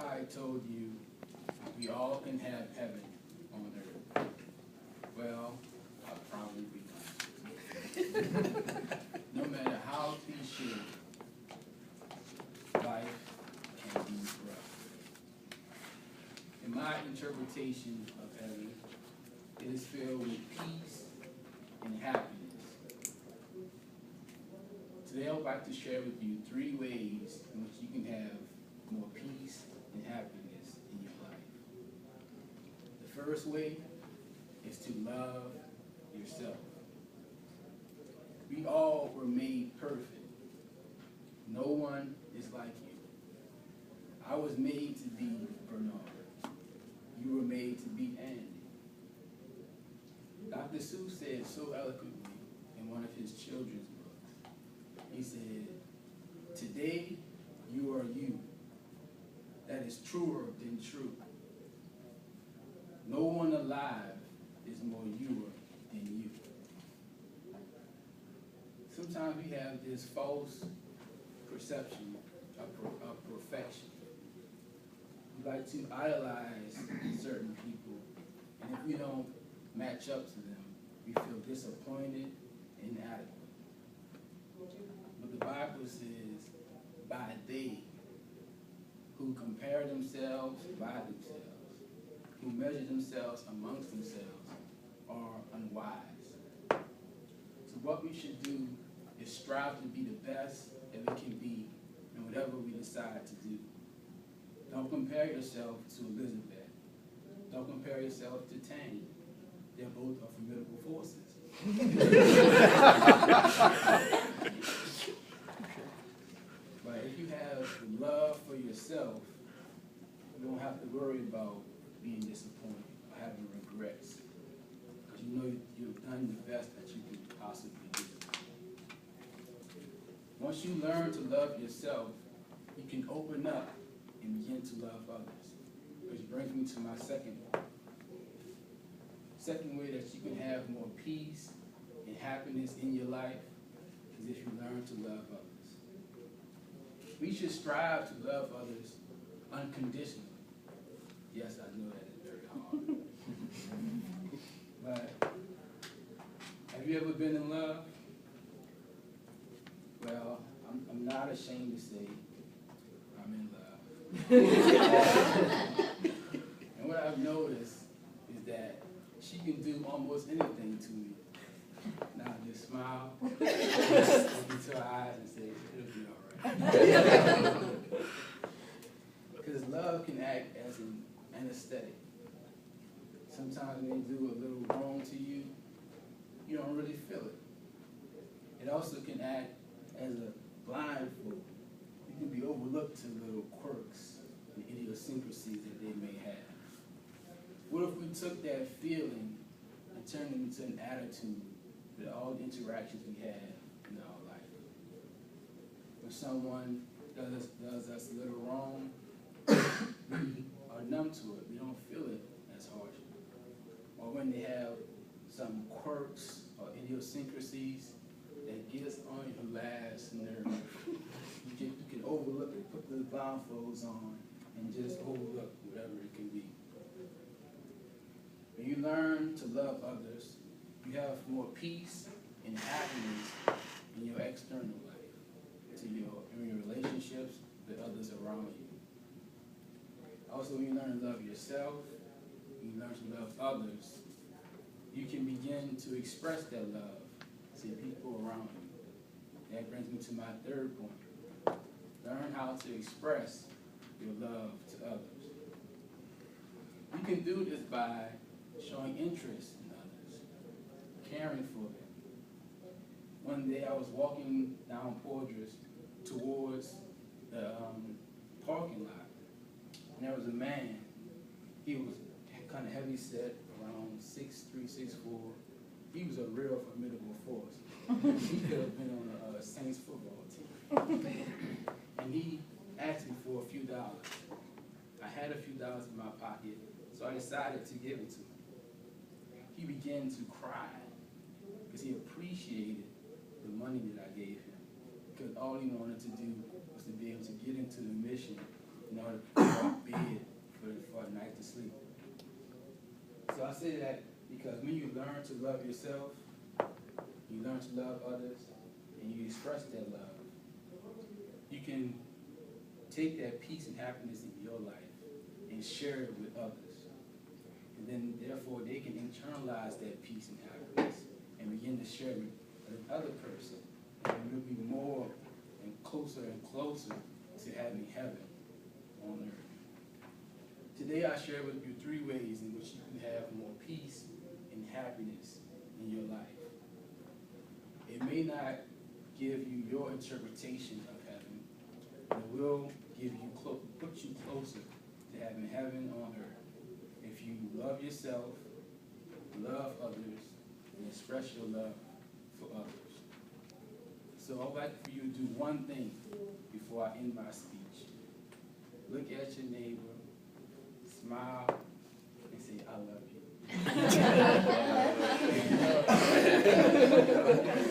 somebody told you we all can have heaven on earth, well, I'll probably be honest. No matter how cliche, life can be rough. In my interpretation of heaven, it is filled with peace and happiness. Today I would like to share with you 3 ways in which you can have more peace and happiness in your life. The first way is to love yourself. We all were made perfect. No one is like you. I was made to be Bernard. You were made to be Andy. Dr. Seuss said so eloquently in one of his children's books. He said, "Today you are you. That is truer than true. No one alive is more youer than you." Sometimes we have this false perception of perfection. We like to idolize certain people, and if we don't match up to them, we feel disappointed and inadequate. But the Bible says, by they who compare themselves by themselves, who measure themselves amongst themselves, are unwise. So what we should do is strive to be the best that we can be in whatever we decide to do. Don't compare yourself to Elizabeth. Don't compare yourself to Tanya. They're both are formidable forces. But if you have love for yourself, you don't have to worry about being disappointed or having regrets, because you know you've done the best that you could possibly do. Once you learn to love yourself, you can open up and begin to love others. Which brings me to my second point. Second way that you can have more peace and happiness in your life is if you learn to love others. We should strive to love others unconditionally. Yes, I know that is very hard. But have you ever been in love? Well, I'm not ashamed to say I'm in love. And what I've noticed is that she can do almost anything to me. Now just smile, look into her eyes and say, it'll be all right. Because love can act as an anesthetic. Sometimes when they do a little wrong to you, you don't really feel it. It also can act as a blindfold. You can be overlooked to little quirks and idiosyncrasies that they may have. What if we took that feeling and turned it into an attitude with all the interactions we have in our life? When someone does us a little wrong, we are numb to it. We don't feel it as harsh. Or when they have some quirks or idiosyncrasies that gets on your last nerve, you can overlook it, put the blindfolds on, and just overlook whatever it can be. When you learn to love others, you have more peace and happiness in your external life, in your relationships with others around you. Also, when you learn to love yourself, when you learn to love others, you can begin to express that love to people around you. That brings me to my third point. Learn how to express your love to others. You can do this by showing interest in others, caring for them. One day I was walking down Poydras towards the parking lot, and there was a man. He was kind of heavy set, around 6'3", 6'4". He was a real formidable force. He could have been on a Saints football team. And he asked me for a few dollars. I had a few dollars in my pocket, so I decided to give it to him. He began to cry because he appreciated the money that I gave him, because all he wanted to do was to be able to get into the mission and in order to prepare our bed for a night to sleep. So I say that because when you learn to love yourself, you learn to love others, and you express that love, you can take that peace and happiness in your life and share it with others. And then, therefore, they can internalize that peace and happiness and begin to share it with another person. And we'll be more and closer to having heaven on earth. Today, I share with you 3 ways in which you can have more peace and happiness in your life. It may not give you your interpretation of heaven, but it will give you put you closer to having heaven on earth if you love yourself, love others, and express your love for others. So I'd like for you to do one thing before I end my speech. Look at your neighbor, smile, and say, I love you.